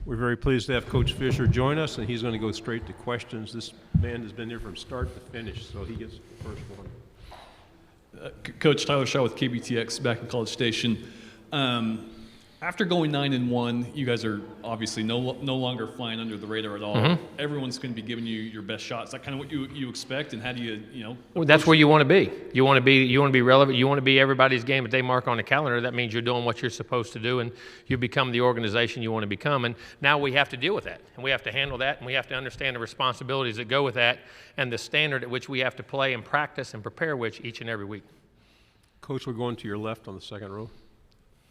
We're very pleased to have Coach Fisher join us, and he's going to go straight to questions. This man has been there from start to finish, so he gets the first one. Coach Tyler Shaw with KBTX back in College Station. After going 9-1, you guys are obviously no longer flying under the radar at all. Mm-hmm. Everyone's going to be giving you your best shot. Is that kind of what you expect? And how do you Well, that's where you want to be. You want to be relevant. You want to be everybody's game that they mark on the calendar. That means you're doing what you're supposed to do, and you become the organization you want to become. And now we have to deal with that, and we have to handle that, and we have to understand the responsibilities that go with that, and the standard at which we have to play and practice and prepare which each and every week. Coach, we're going to your left on the second row.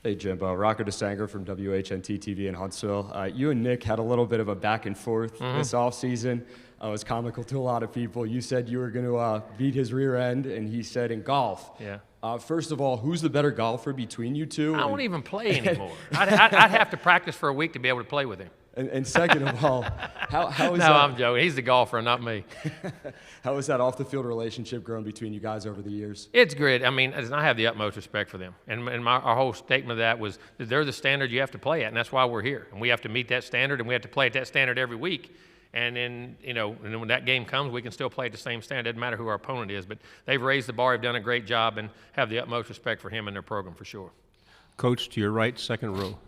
Hey, Jimbo. Rocco DeSanger from WHNT TV in Huntsville. You and Nick had a little bit of a back and forth this offseason. It was comical to a lot of people. You said you were going to beat his rear end, and he said in golf. Yeah. First of all, who's the better golfer between you two? I won't even play anymore. I'd have to practice for a week to be able to play with him. And second of all, how is No, that? I'm joking. He's the golfer, not me. How has that off-the-field relationship grown between you guys over the years? It's great. I mean, I have the utmost respect for them. And our whole statement of that was that they're the standard you have to play at, and that's why we're here. And we have to meet that standard, and we have to play at that standard every week. And then, and then when that game comes, we can still play at the same standard. It doesn't matter who our opponent is. But they've raised the bar, have done a great job, and have the utmost respect for him and their program for sure. Coach, to your right, second row.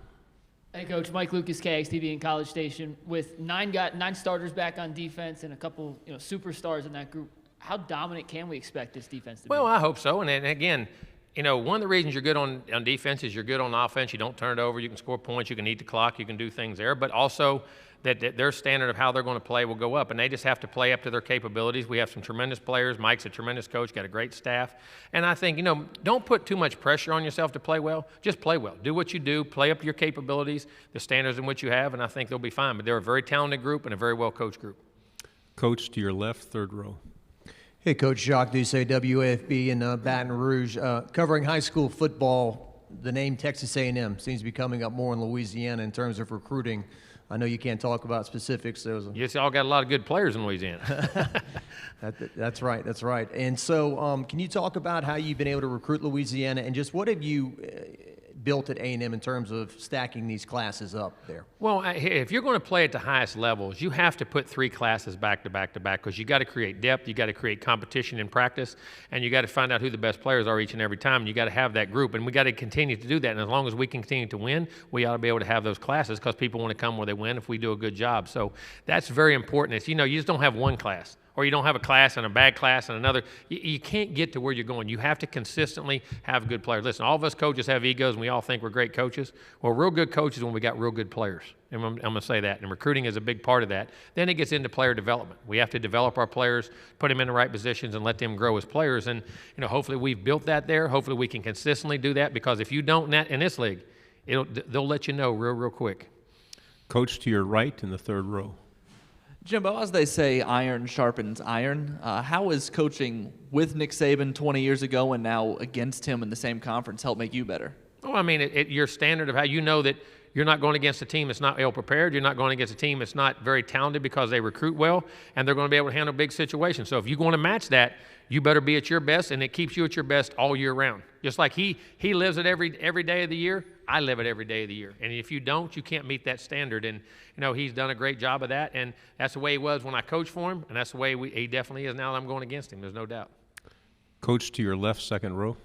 Hey, Coach. Mike Lucas, KXTV in College Station. With nine starters back on defense and a couple superstars in that group, how dominant can we expect this defense to be? Well, I hope so. And again, one of the reasons you're good on defense is you're good on offense. You don't turn it over. You can score points. You can eat the clock. You can do things there. But also that their standard of how they're going to play will go up, and they just have to play up to their capabilities. We have some tremendous players. Mike's a tremendous coach, got a great staff. And I think, don't put too much pressure on yourself to play well. Just play well. Do what you do. Play up to your capabilities, the standards in which you have, and I think they'll be fine. But they're a very talented group and a very well-coached group. Coach, to your left, third row. Hey, Coach Jacques Doucet, WAFB in Baton Rouge. Covering high school football, the name Texas A&M seems to be coming up more in Louisiana in terms of recruiting. I know you can't talk about specifics. You all got a lot of good players in Louisiana. That's right. That's right. And so can you talk about how you've been able to recruit Louisiana, and just what have you built at A&M in terms of stacking these classes up there? Well, if you're going to play at the highest levels, you have to put 3 classes back to back to back, because you got to create depth, you got to create competition in practice, and you got to find out who the best players are each and every time, and you got to have that group, and we got to continue to do that. And as long as we can continue to win, we ought to be able to have those classes, because people want to come where they win if we do a good job. So that's very important. It's, you just don't have one class, or you don't have a class and a bad class and another. You can't get to where you're going. You have to consistently have good players. Listen, all of us coaches have egos, and we all think we're great coaches. Well, real good coaches when we got real good players. And I'm going to say that. And recruiting is a big part of that. Then it gets into player development. We have to develop our players, put them in the right positions, and let them grow as players. And, hopefully we've built that there. Hopefully we can consistently do that, because if you don't in this league, they'll let you know real quick. Coach, to your right in the third row. Jimbo, as they say, iron sharpens iron. How is coaching with Nick Saban 20 years ago and now against him in the same conference help make you better? Well, I mean, your standard of how you know that you're not going against a team that's not ill-prepared. You're not going against a team that's not very talented because they recruit well, and they're going to be able to handle big situations. So if you're going to match that, you better be at your best, and it keeps you at your best all year round. Just like he lives it every day of the year, I live it every day of the year. And if you don't, you can't meet that standard. And, he's done a great job of that, and that's the way he was when I coached for him, and that's the way he definitely is now that I'm going against him. There's no doubt. Coach, to your left, second row.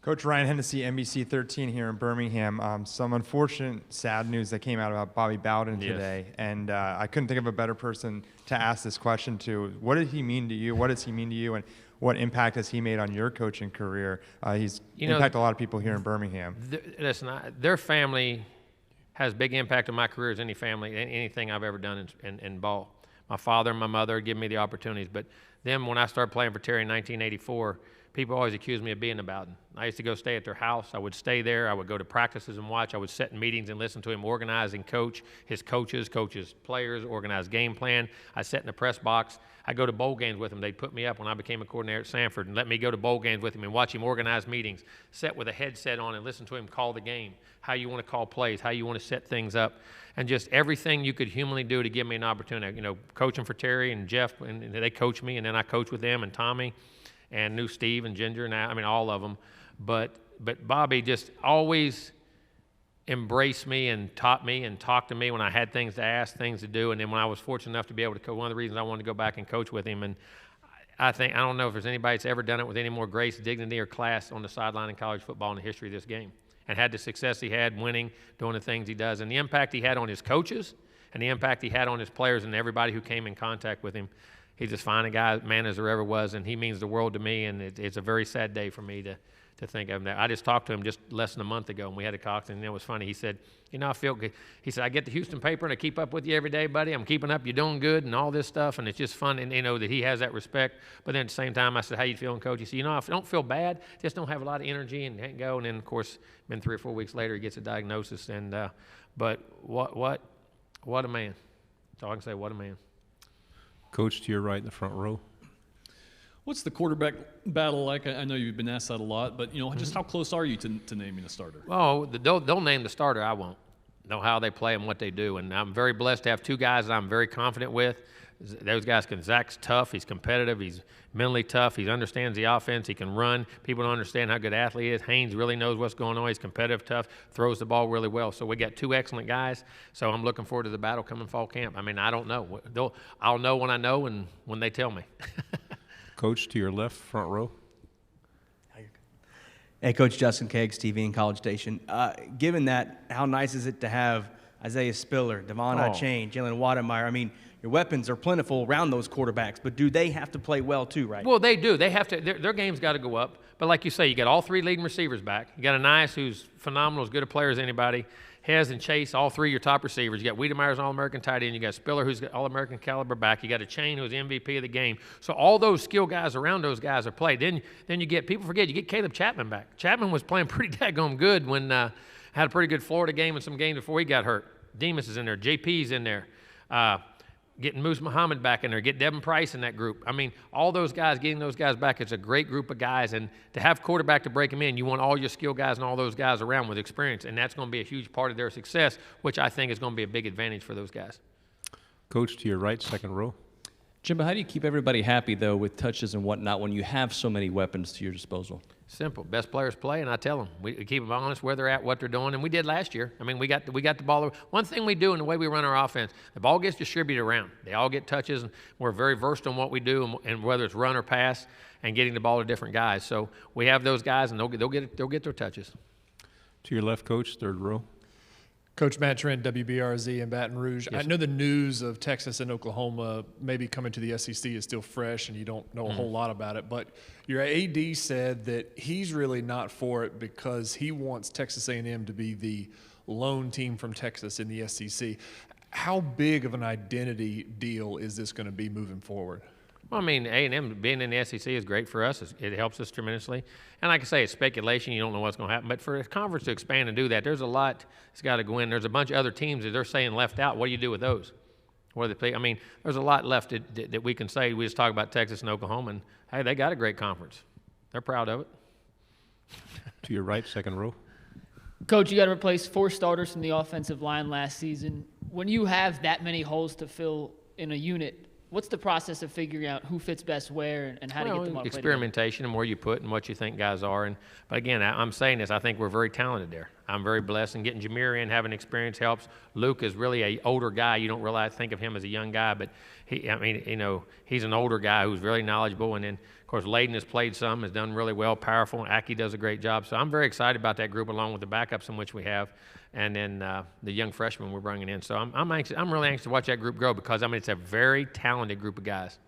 Coach Ryan Hennessy, NBC 13 here in Birmingham. Some unfortunate, sad news that came out about Bobby Bowden today, and I couldn't think of a better person to ask this question to. What did he mean to you? What does he mean to you? And what impact has he made on your coaching career? He's impacted a lot of people here in Birmingham. Listen, their family has big impact on my career as any family, anything I've ever done in ball. My father and my mother give me the opportunities, but then when I started playing for Terry in 1984, people always accused me of being a Bowden. I used to go stay at their house. I would stay there. I would go to practices and watch. I would sit in meetings and listen to him organize and coach his coaches, players, organize game plan. I sat in the press box. I go to bowl games with him. They'd put me up when I became a coordinator at Sanford and let me go to bowl games with him and watch him organize meetings, sit with a headset on and listen to him call the game, how you want to call plays, how you want to set things up, and just everything you could humanly do to give me an opportunity. Coaching for Terry and Jeff, and they coached me, and then I coached with them and Tommy and knew Steve and Ginger, and all of them. But Bobby just always, embraced me and taught me and talked to me when I had things to ask, things to do. And then when I was fortunate enough to be able to coach, one of the reasons I wanted to go back and coach with him. And I don't know if there's anybody that's ever done it with any more grace, dignity, or class on the sideline in college football in the history of this game. And had the success he had winning, doing the things he does, and the impact he had on his coaches and the impact he had on his players and everybody who came in contact with him. He's as fine a guy, man, as there ever was, and he means the world to me, and it's a very sad day for me to think of him. I just talked to him just less than a month ago, and we had a talk, and it was funny. He said, I feel good. He said, I get the Houston paper, and I keep up with you every day, buddy. I'm keeping up. You're doing good and all this stuff, and it's just fun, and, that he has that respect. But then at the same time, I said, how you feeling, Coach? He said, I don't feel bad. Just don't have a lot of energy and can't go. And then, of course, been 3 or 4 weeks later, he gets a diagnosis. And but what a man. That's all I can say, what a man. Coach, to your right in the front row. What's the quarterback battle like? I know you've been asked that a lot, but just how close are you to naming a starter? Oh, they'll name the starter. I won't. Know how they play and what they do, and I'm very blessed to have 2 guys that I'm very confident with. Those guys Zach's tough. He's competitive. He's mentally tough. He understands the offense. He can run. People don't understand how good an athlete he is. Haynes really knows what's going on. He's competitive, tough, throws the ball really well. So we got 2 excellent guys. So I'm looking forward to the battle coming fall camp. I mean, I don't know. I'll know when I know and when they tell me. Coach, to your left, front row. Hey, Coach Justin Keggs, TV and College Station. Given that, how nice is it to have Isaiah Spiller, Devon Achane, Jalen Wademeyer? I mean, your weapons are plentiful around those quarterbacks, but do they have to play well too, right? Well, they do. They have to. Their game's got to go up. But like you say, you got all 3 leading receivers back. You got Anais, who's phenomenal, as good a player as anybody. Hez and Chase, all 3 your top receivers. You got Wiedemeyer's All-American tight end. You got Spiller, who's got All-American caliber back. You got Achane, who's MVP of the game. So all those skill guys around those guys are played. Then you get, people forget, you get Caleb Chapman back. Chapman was playing pretty daggone good when had a pretty good Florida game and some games before he got hurt. Demas is in there. JP's in there. Getting Moose Muhammad back in there, get Devin Price in that group. I mean, all those guys, getting those guys back, it's a great group of guys. And to have quarterback to break them in, you want all your skill guys and all those guys around with experience. And that's going to be a huge part of their success, which I think is going to be a big advantage for those guys. Coach, to your right, second row. Jimbo, how do you keep everybody happy, though, with touches and whatnot when you have so many weapons to your disposal? Simple. Best players play, and I tell them. We keep them honest where they're at, what they're doing, and we did last year. I mean, we got the ball. One thing we do in the way we run our offense, the ball gets distributed around. They all get touches, and we're very versed on what we do, and whether it's run or pass, and getting the ball to different guys. So we have those guys, and they'll get their touches. To your left, Coach, third row. Coach Matt Trent, WBRZ in Baton Rouge. Yes. I know the news of Texas and Oklahoma maybe coming to the SEC is still fresh and you don't know a whole lot about it, but your AD said that he's really not for it because he wants Texas A&M to be the lone team from Texas in the SEC. How big of an identity deal is this going to be moving forward? Well, I mean, A&M being in the SEC is great for us. It helps us tremendously. And like I say, it's speculation. You don't know what's going to happen. But for a conference to expand and do that, there's a lot that's got to go in. There's a bunch of other teams that they're saying left out. What do you do with those? What do they play? I mean, there's a lot left that we can say. We just talk about Texas and Oklahoma, and, hey, they got a great conference. They're proud of it. To your right, second row. Coach, you got to replace 4 starters from the offensive line last season. When you have that many holes to fill in a unit, what's the process of figuring out who fits best where and how to get them all played experimentation and where you put and what you think guys are. But again, I'm saying this, I think we're very talented there. I'm very blessed, and getting Jameer in, having experience helps. Luke is really an older guy. You don't really think of him as a young guy, but he's an older guy who's very knowledgeable. And then, of course, Layden has played some, has done really well, powerful. Aki does a great job. So I'm very excited about that group, along with the backups in which we have, and then the young freshmen we're bringing in. So I'm really anxious to watch that group grow because, it's a very talented group of guys.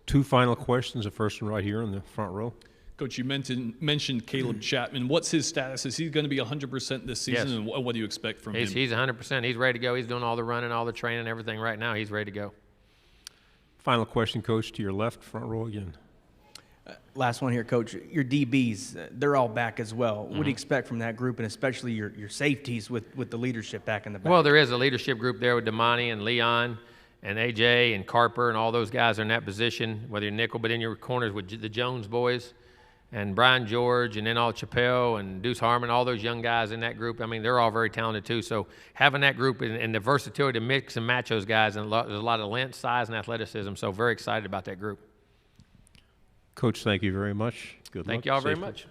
2 final questions. The first one right here in the front row. Coach, you mentioned Caleb Chapman. What's his status? Is he going to be 100% this season, Yes. and what do you expect from him? He's 100%. He's ready to go. He's doing all the running, all the training, everything right now. He's ready to go. Final question, Coach, to your left, front row again. Last one here, Coach. Your DBs, they're all back as well. What do you expect from that group, and especially your safeties with the leadership back in the back? Well, there is a leadership group there with Damani and Leon and AJ and Carper, and all those guys are in that position, whether you're nickel, but in your corners with the Jones boys and Brian George and then all Chappelle and Deuce Harmon, all those young guys in that group. They're all very talented too. So having that group and the versatility to mix and match those guys, and there's a lot of length, size, and athleticism. So very excited about that group. Coach, thank you very much. Good luck. Thank you all very Safe- much.